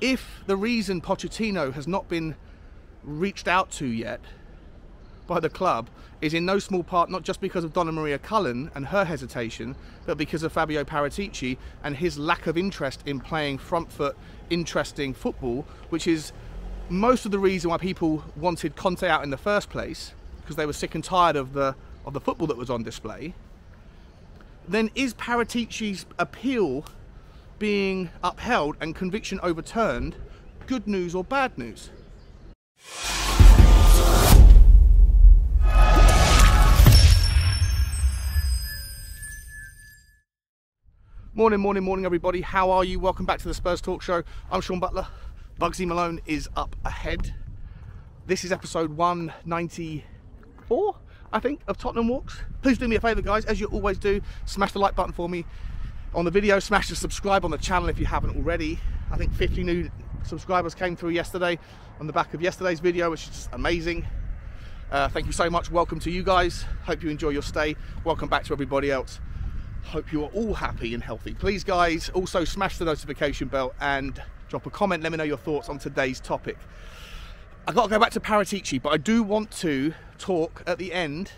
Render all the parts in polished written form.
if the reason Pochettino has not been reached out to yet by the club is in no small part not just because of Donna Maria Cullen and her hesitation, but because of Fabio Paratici and his lack of interest in playing front foot, interesting football, which is most of the reason why people wanted Conte out in the first place, because they were sick and tired of the football that was on display. Then is Paratici's appeal being upheld and conviction overturned good news or bad news? Morning everybody. How are you? Welcome back to the Spurs Talk Show. I'm Sean Butler. Bugsy Malone is up ahead. This is episode 194, I think, of Tottenham Walks. Please do me a favour, guys, as you always do, smash the like button for me on the video, smash the subscribe on the channel if you haven't already. I think 50 new subscribers came through yesterday on the back of yesterday's video, which is amazing. Thank you so much. Welcome to you guys. Hope you enjoy your stay. Welcome back to everybody else. Hope you are all happy and healthy. Please, guys, also smash the notification bell and drop a comment. Let me know your thoughts on today's topic. I've got to go back to Paratici, but I do want to talk at the end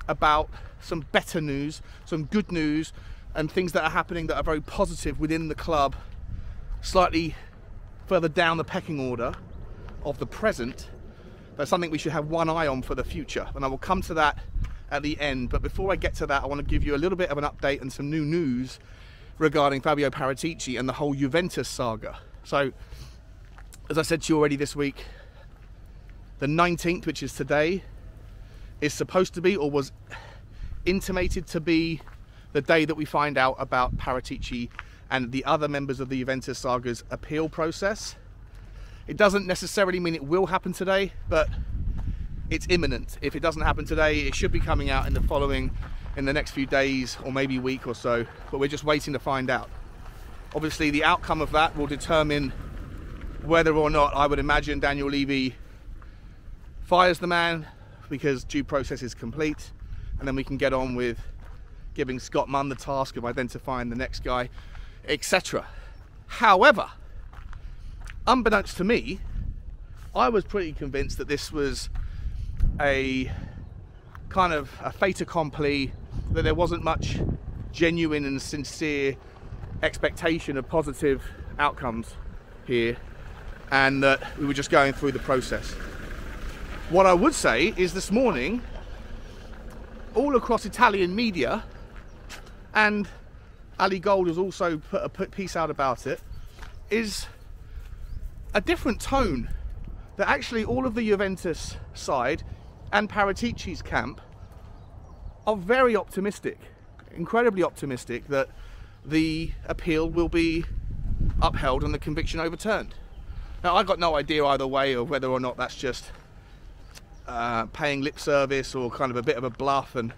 about some better news, some good news, and things that are happening that are very positive within the club, slightly further down the pecking order of the present. That's something we should have one eye on for the future, and I will come to that at the end. But before I get to that, I want to give you a little bit of an update and some new news regarding Fabio Paratici and the whole Juventus saga. So, as I said to you already this week, the 19th, which is today, is supposed to be, or was intimated to be, the day that we find out about Paratici and the other members of the Juventus saga's appeal process. It doesn't necessarily mean it will happen today, but it's imminent. If it doesn't happen today, it should be coming out in the next few days or maybe week or so, but we're just waiting to find out. Obviously, the outcome of that will determine whether or not, I would imagine, Daniel Levy fires the man because due process is complete, and then we can get on with giving Scott Munn the task of identifying the next guy, etc. However, unbeknownst to me, I was pretty convinced that this was a kind of a fait accompli, that there wasn't much genuine and sincere expectation of positive outcomes here, and that we were just going through the process. What I would say is this morning, all across Italian media, and Ali Gold has also put a piece out about it, is a different tone, that actually all of the Juventus side and Paratici's camp are very optimistic, incredibly optimistic, that the appeal will be upheld and the conviction overturned. Now, I've got no idea either way of whether or not that's just paying lip service or kind of a bit of a bluff and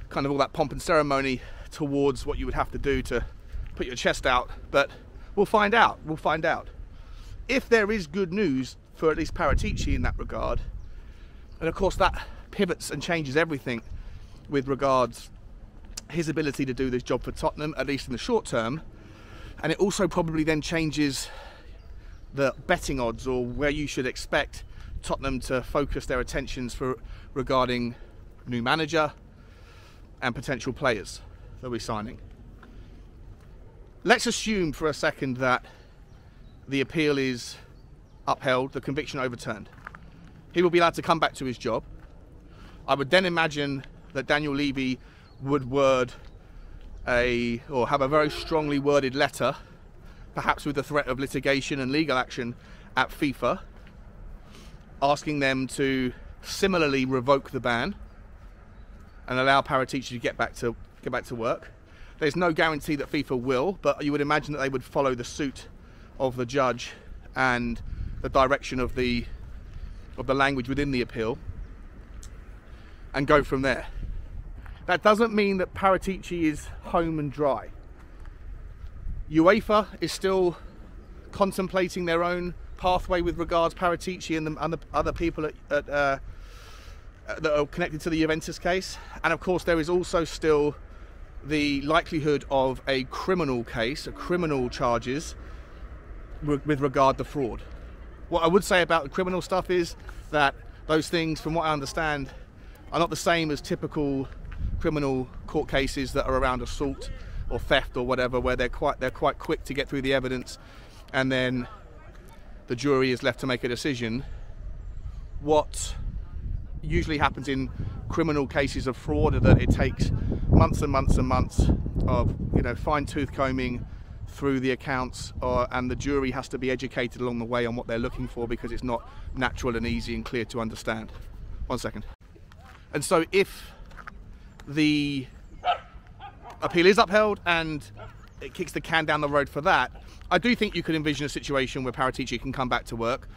kind of all that pomp and ceremony towards what you would have to do to put your chest out, but we'll find out. We'll find out. If there is good news for at least Paratici in that regard, and of course that pivots and changes everything with regards his ability to do this job for Tottenham, at least in the short term, and it also probably then changes the betting odds, or where you should expect Tottenham to focus their attentions regarding new manager and potential players that we're signing. Let's assume for a second that the appeal is upheld, the conviction overturned. He will be allowed to come back to his job. I would then imagine that Daniel Levy would have a very strongly worded letter, perhaps with the threat of litigation and legal action at FIFA, asking them to similarly revoke the ban and allow Paratici to get back to work. There's no guarantee that FIFA will, but you would imagine that they would follow the suit of the judge and the direction of the language within the appeal and go from there. That doesn't mean that Paratici is home and dry. UEFA is still contemplating their own pathway with regards Paratici and the other people that are connected to the Juventus case, and of course there is also still the likelihood of a criminal case, criminal charges, with regard to fraud. What I would say about the criminal stuff is that those things, from what I understand, are not the same as typical criminal court cases that are around assault or theft or whatever, where they're quite quick to get through the evidence and then the jury is left to make a decision. What usually happens in criminal cases of fraud is that it takes months and months and months of, you know, fine-tooth combing through the accounts, and the jury has to be educated along the way on what they're looking for, because it's not natural and easy and clear to understand. 1 second. And so if the appeal is upheld and it kicks the can down the road for that, I do think you could envision a situation where Paratici can come back to work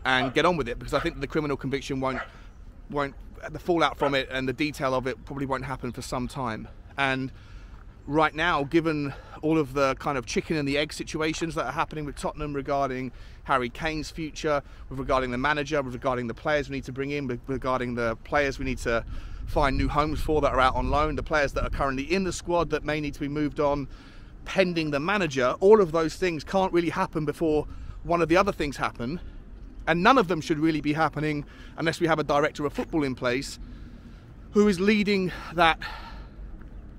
and get on with it, because I think the criminal conviction won't the fallout from it and the detail of it probably won't happen for some time. And right now, given all of the kind of chicken and the egg situations that are happening with Tottenham regarding Harry Kane's future, regarding the manager, regarding the players we need to bring in, regarding the players we need to find new homes for that are out on loan, the players that are currently in the squad that may need to be moved on, pending the manager, all of those things can't really happen before one of the other things happen. And none of them should really be happening unless we have a director of football in place who is leading that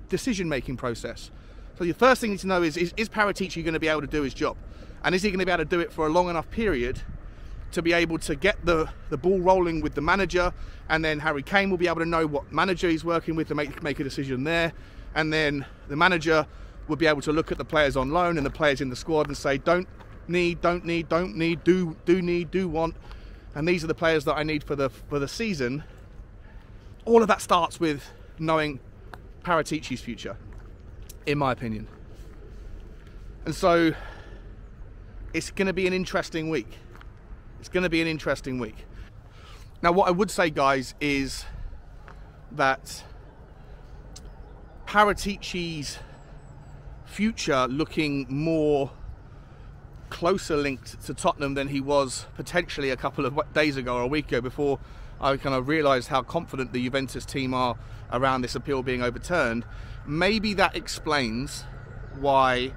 decision-making process. So the first thing you need to know is Paratici going to be able to do his job? And is he going to be able to do it for a long enough period to be able to get the ball rolling with the manager, and then Harry Kane will be able to know what manager he's working with to make a decision there, and then the manager will be able to look at the players on loan and the players in the squad and say, don't need, do need, do want, and these are the players that I need for the season. All of that starts with knowing Paratici's future, in my opinion. And so it's going to be an interesting week. It's going to be an interesting week. Now, what I would say, guys, is that Paratici's future looking more closer linked to Tottenham than he was potentially a couple of days ago or a week ago, before I kind of realised how confident the Juventus team are around this appeal being overturned. Maybe that explains why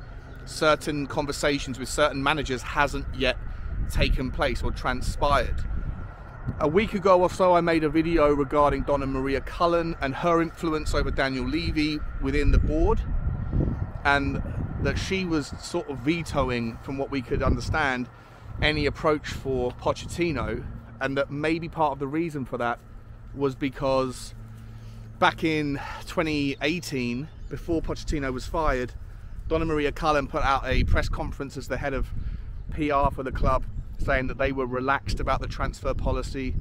certain conversations with certain managers hasn't yet taken place or transpired. A week ago or so, I made a video regarding Donna Maria Cullen and her influence over Daniel Levy within the board, and that she was sort of vetoing, from what we could understand, any approach for Pochettino, and that maybe part of the reason for that was because back in 2018, before Pochettino was fired, Donna Maria Cullen put out a press conference as the head of PR for the club, saying that they were relaxed about the transfer policy,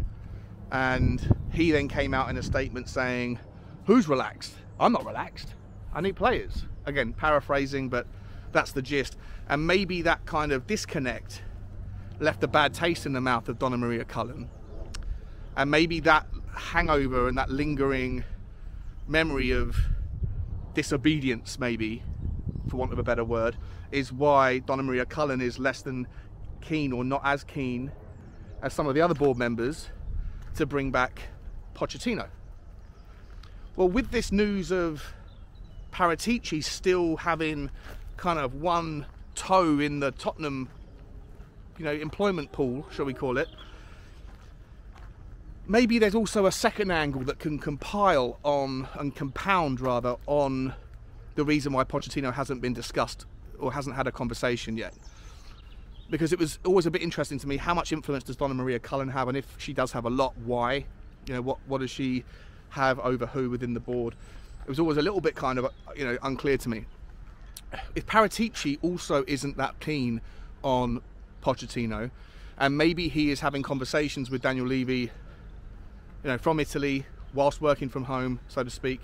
and he then came out in a statement saying, "Who's relaxed? I'm not relaxed. I need players." Again, paraphrasing, but that's the gist. And maybe that kind of disconnect left a bad taste in the mouth of Donna Maria Cullen, and maybe that hangover and that lingering memory of disobedience, maybe, for want of a better word, is why Donna Maria Cullen is less than keen, or not as keen as some of the other board members, to bring back Pochettino. Well, with this news of Paratici still having kind of one toe in the Tottenham, employment pool, shall we call it, maybe there's also a second angle that can compound on the reason why Pochettino hasn't been discussed or hasn't had a conversation yet. Because it was always a bit interesting to me, how much influence does Donna Maria Cullen have, and if she does have a lot, why? What does she have over who within the board? It was always a little bit kind of, unclear to me. If Paratici also isn't that keen on Pochettino, and maybe he is having conversations with Daniel Levy, from Italy, whilst working from home, so to speak,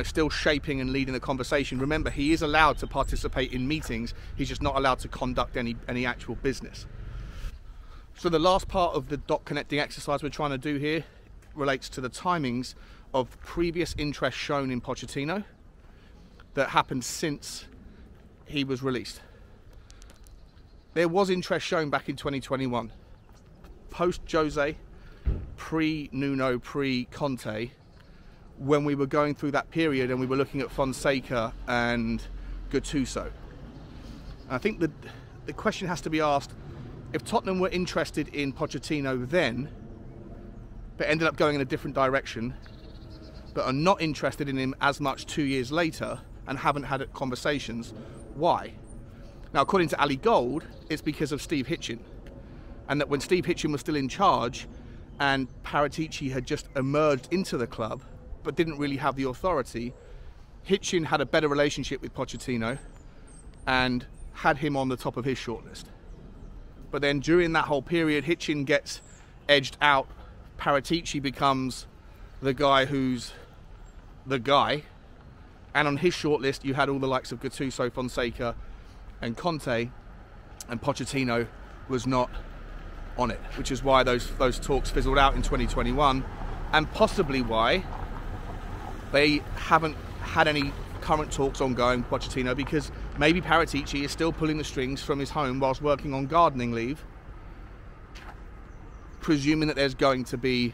still shaping and leading the conversation. Remember, he is allowed to participate in meetings, he's just not allowed to conduct any actual business. So the last part of the dot connecting exercise we're trying to do here relates to the timings of previous interest shown in Pochettino that happened since he was released. There was interest shown back in 2021, post Jose, pre-Nuno, pre-Conte, when we were going through that period and we were looking at Fonseca and Gattuso. I think that the question has to be asked, if Tottenham were interested in Pochettino then, but ended up going in a different direction, but are not interested in him as much 2 years later and haven't had conversations, why? Now, according to Ali Gold, it's because of Steve Hitchen. And that when Steve Hitchen was still in charge and Paratici had just emerged into the club, but didn't really have the authority, Hitchen had a better relationship with Pochettino and had him on the top of his shortlist. But then during that whole period, Hitchen gets edged out. Paratici becomes the guy who's the guy. And on his shortlist, you had all the likes of Gattuso, Fonseca and Conte, and Pochettino was not on it, which is why those talks fizzled out in 2021, and possibly why they haven't had any current talks ongoing with Pochettino, because maybe Paratici is still pulling the strings from his home whilst working on gardening leave, presuming that there's going to be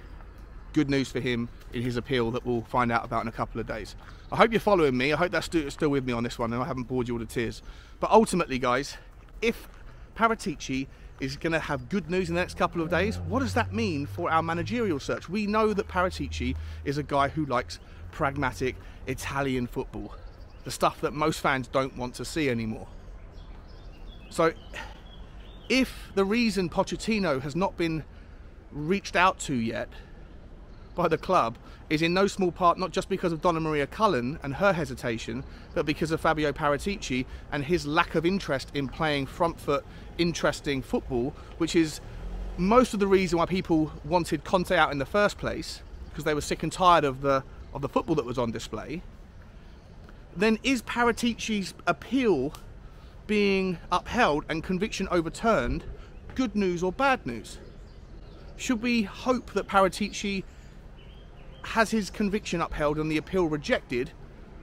good news for him in his appeal that we'll find out about in a couple of days. I hope you're following me. I hope that's still with me on this one and I haven't bored you all to tears. But ultimately, guys, if Paratici is going to have good news in the next couple of days, what does that mean for our managerial search? We know that Paratici is a guy who likes pragmatic Italian football, the stuff that most fans don't want to see anymore. So if the reason Pochettino has not been reached out to yet by the club is in no small part not just because of Donna Maria Cullen and her hesitation, but because of Fabio Paratici and his lack of interest in playing front foot interesting football, which is most of the reason why people wanted Conte out in the first place, because they were sick and tired of the football that was on display. Then is Paratici's appeal being upheld and conviction overturned good news or bad news? Should we hope that Paratici has his conviction upheld and the appeal rejected,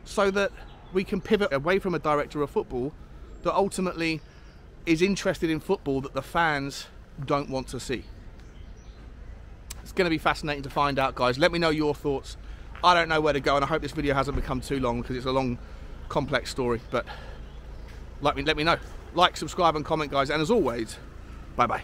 so that we can pivot away from a director of football that ultimately is interested in football that the fans don't want to see? It's going to be fascinating to find out, guys. Let me know your thoughts. I don't know where to go, and I hope this video hasn't become too long because it's a long, complex story, but let me know. Like, subscribe and comment, guys, and as always, bye bye.